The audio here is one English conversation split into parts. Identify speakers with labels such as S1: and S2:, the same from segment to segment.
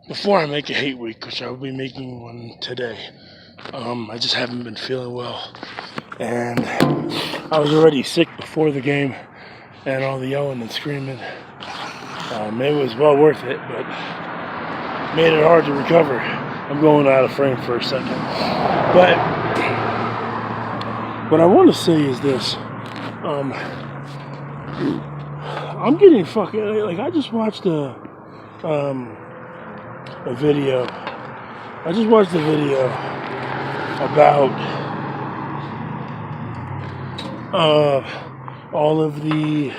S1: Before I make a hate week, which I will be making one today, I just haven't been feeling well. And I was already sick before the game and all the yelling and screaming. It was well worth it, but made it hard to recover. I'm going out of frame for a second. But what I want to say is this. I'm getting fucking, like, I just watched a video. I just watched a video about all of the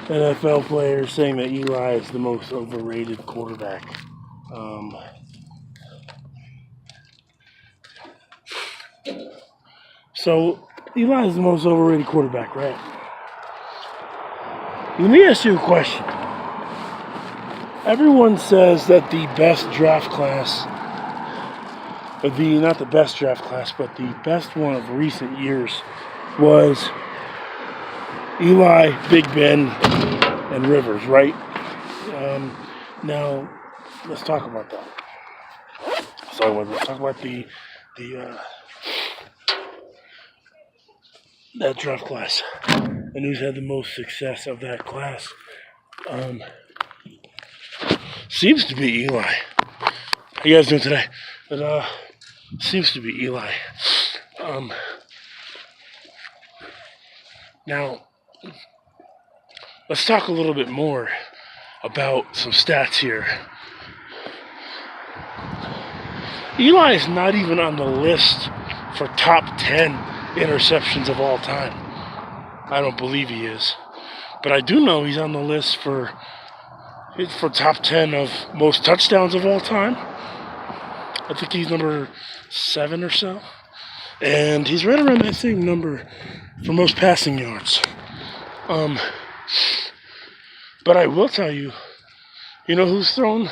S1: NFL players saying that Eli is the most overrated quarterback. So Eli is the most overrated quarterback, right? Let me ask you a question. Everyone says that the best draft class, not the best draft class, but the best one of recent years was Eli, Big Ben, and Rivers, right? Now, let's talk about that. So let's talk about that draft class and who's had the most success of that class. Seems to be Eli. How you guys doing today? But seems to be Eli. Now, let's talk a little bit more about some stats here. Eli is not even on the list for top 10 interceptions of all time. I don't believe he is. But I do know he's on the list for top 10 of most touchdowns of all time. I think he's number 7 or so. And he's right around that same number for most passing yards. But I will tell you, who's thrown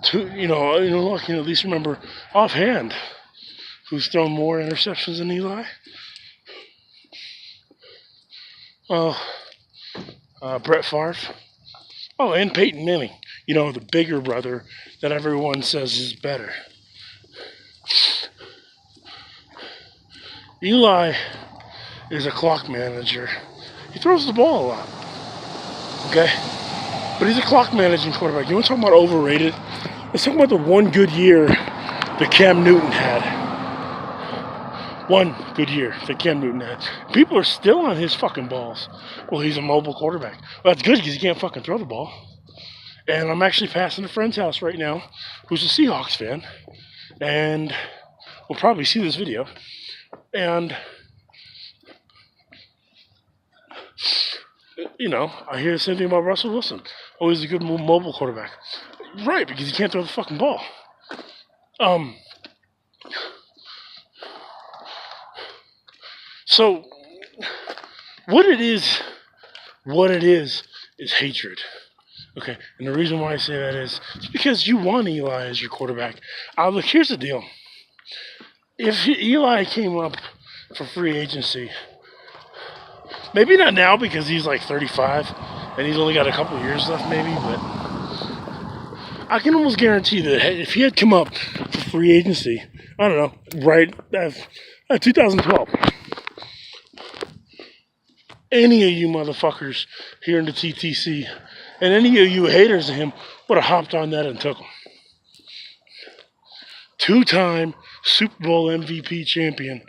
S1: to, I can at least remember offhand who's thrown more interceptions than Eli. Brett Favre. Oh, and Peyton Manning. The bigger brother that everyone says is better. Eli is a clock manager. He throws the ball a lot. Okay? But he's a clock managing quarterback. You want to talk about overrated? Let's talk about the one good year that Cam Newton had. One good year that Cam Newton had. People are still on his fucking balls. Well, he's a mobile quarterback. Well, that's good because he can't fucking throw the ball. And I'm actually passing a friend's house right now who's a Seahawks fan. And will probably see this video. And, I hear the same thing about Russell Wilson. Oh, he's a good mobile quarterback. Right, because he can't throw the fucking ball. So, what it is hatred. Okay, and the reason why I say that is it's because you want Eli as your quarterback. Look, here's the deal. If Eli came up for free agency, maybe not now because he's like 35 and he's only got a couple years left maybe, but I can almost guarantee that if he had come up for free agency, I don't know, right at 2012, any of you motherfuckers here in the TTC and any of you haters of him would have hopped on that and took him. 2-time Super Bowl MVP champion.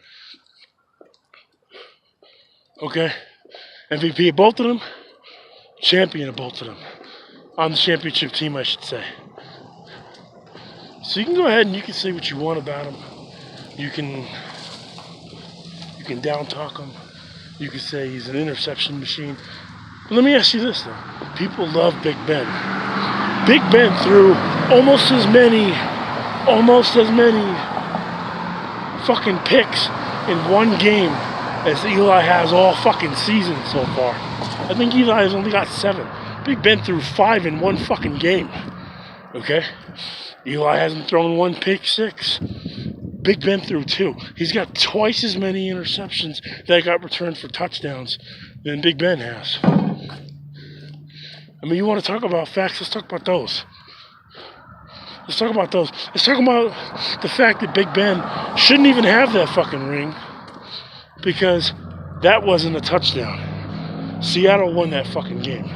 S1: Okay? MVP of both of them. Champion of both of them. On the championship team, I should say. So you can go ahead and you can say what you want about him. You can down talk him. You can say he's an interception machine. But let me ask you this though. People love Big Ben. Big Ben threw almost as many fucking picks in one game as Eli has all fucking season so far. I think Eli has only got 7. Big Ben threw 5 in one fucking game. Okay? Eli hasn't thrown 1 pick 6. Big Ben threw 2. He's got twice as many interceptions that got returned for touchdowns than Big Ben has. I mean, you want to talk about facts? Let's talk about those. Let's talk about those. Let's talk about the fact that Big Ben shouldn't even have that fucking ring because that wasn't a touchdown. Seattle won that fucking game.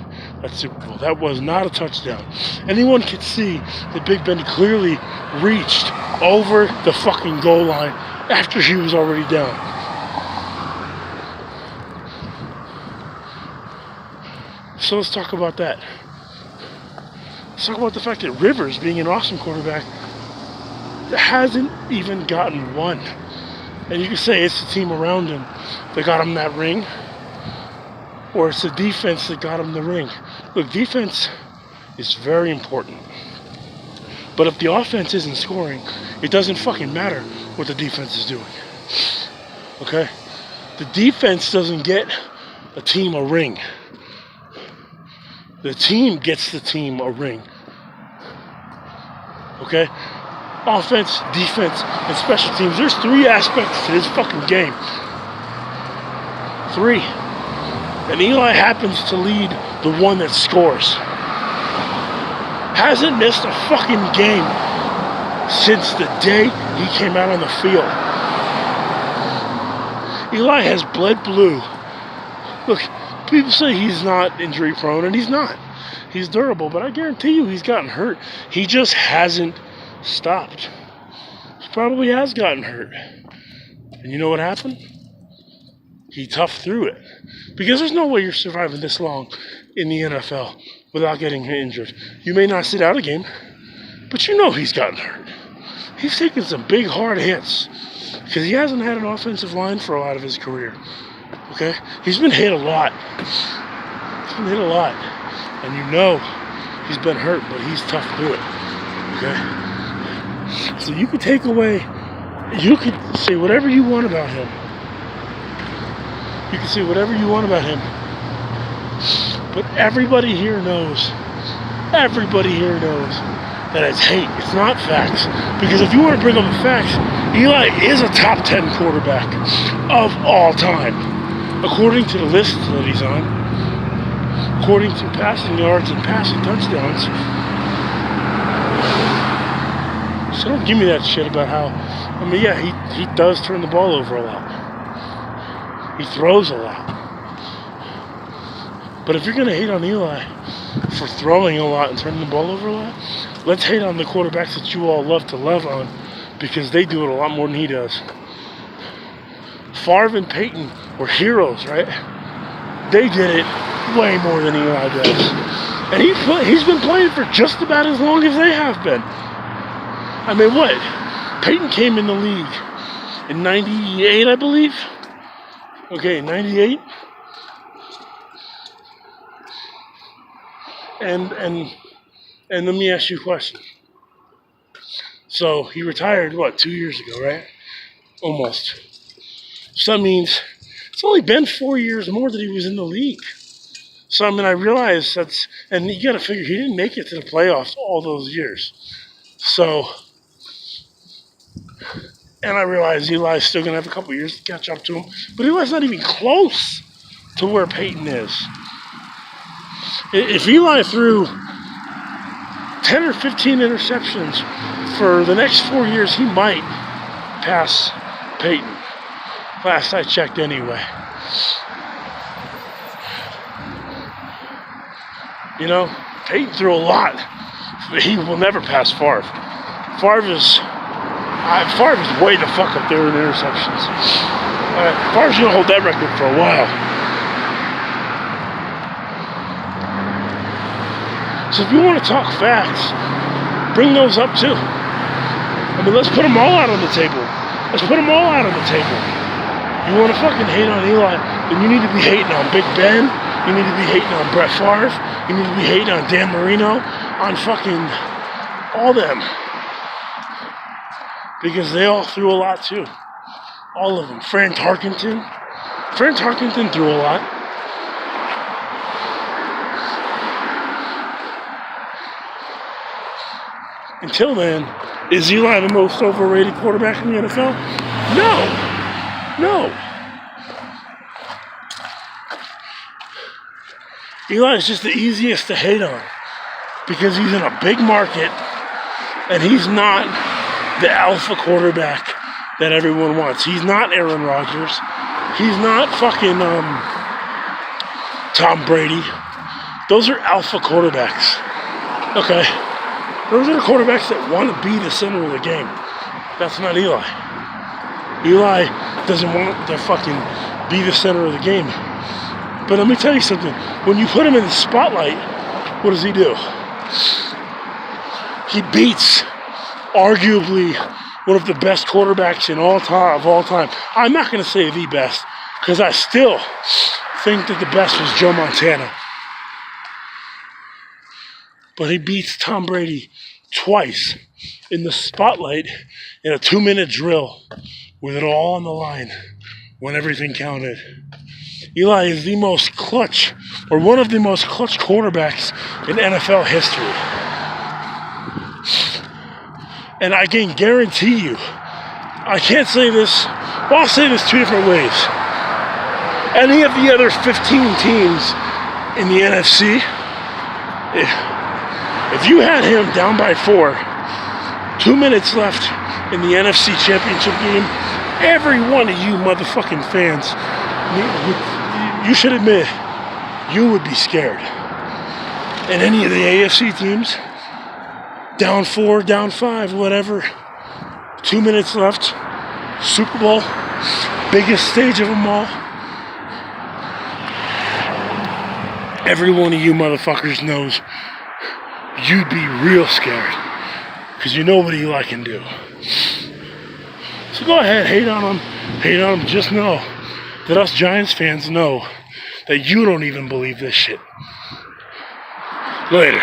S1: That Super Bowl. That was not a touchdown. Anyone could see that Big Ben clearly reached over the fucking goal line after he was already down. So let's talk about that. Let's talk about the fact that Rivers, being an awesome quarterback, hasn't even gotten one. And you can say it's the team around him that got him that ring, or it's the defense that got him the ring. Look, defense is very important. But if the offense isn't scoring, it doesn't fucking matter what the defense is doing. Okay? The defense doesn't get a team a ring. The team gets the team a ring. Okay? Offense, defense, and special teams. There's 3 aspects to this fucking game. 3. And Eli happens to lead the one that scores. Hasn't missed a fucking game since the day he came out on the field. Eli has bled blue. Look, people say he's not injury prone, and he's not. He's durable, but I guarantee you he's gotten hurt. He just hasn't stopped. He probably has gotten hurt. And you know what happened? He toughed through it. Because there's no way you're surviving this long in the NFL without getting injured. You may not sit out a game, but you know he's gotten hurt. He's taken some big, hard hits because he hasn't had an offensive line for a lot of his career. Okay? He's been hit a lot. And you know he's been hurt, but he's tough through it. Okay? So you could take away, you could say whatever you want about him. You can say whatever you want about him. But everybody here knows that it's hate. It's not facts. Because if you want to bring up the facts, Eli is a top 10 quarterback of all time. According to the list that he's on, according to passing yards and passing touchdowns. So don't give me that shit about how, I mean, yeah, he does turn the ball over a lot. He throws a lot. But if you're going to hate on Eli for throwing a lot and turning the ball over a lot, let's hate on the quarterbacks that you all love to love on because they do it a lot more than he does. Favre and Peyton were heroes, right? They did it way more than Eli does. And he's been playing for just about as long as they have been. I mean, what? Peyton came in the league in 98, I believe. Okay, 98. And let me ask you a question. So he retired, 2 years ago, right? Almost. So that means it's only been 4 years more that he was in the league. So, I mean, I realize and you got to figure he didn't make it to the playoffs all those years. So, and I realize Eli's still going to have a couple years to catch up to him. But Eli's not even close to where Peyton is. If Eli threw 10 or 15 interceptions for the next 4 years, he might pass Peyton. Last I checked anyway. You know, Peyton threw a lot. But he will never pass Favre. Favre is way the fuck up there in interceptions. Favre's going to hold that record for a while. So if you want to talk facts, bring those up too. I mean, let's put them all out on the table. You want to fucking hate on Eli, then you need to be hating on Big Ben. You need to be hating on Brett Favre. You need to be hating on Dan Marino, on fucking all them. Because they all threw a lot too. All of them. Fran Tarkenton threw a lot. Until then, is Eli the most overrated quarterback in the NFL? No. Eli is just the easiest to hate on because he's in a big market and he's not the alpha quarterback that everyone wants. He's not Aaron Rodgers. He's not fucking Tom Brady. Those are alpha quarterbacks. Okay? Those are the quarterbacks that want to be the center of the game. That's not Eli. Eli doesn't want to fucking be the center of the game. But let me tell you something. When you put him in the spotlight, what does he do? He beats arguably one of the best quarterbacks of all time. I'm not going to say the best, because I still think that the best was Joe Montana. But he beats Tom Brady twice in the spotlight in a 2-minute drill with it all on the line when everything counted. Eli is the most clutch, or one of the most clutch quarterbacks in NFL history. And I can guarantee you, I can't say this, well, I'll say this 2 different ways. Any of the other 15 teams in the NFC, if you had him down by 4, 2 minutes left in the NFC Championship game, every one of you motherfucking fans, you should admit, you would be scared. And any of the AFC teams, down 4, down 5, whatever, 2 minutes left, Super Bowl, biggest stage of them all. Every one of you motherfuckers knows you'd be real scared because you know what Eli can do. So go ahead, hate on him. Just know that us Giants fans know that you don't even believe this shit. Later.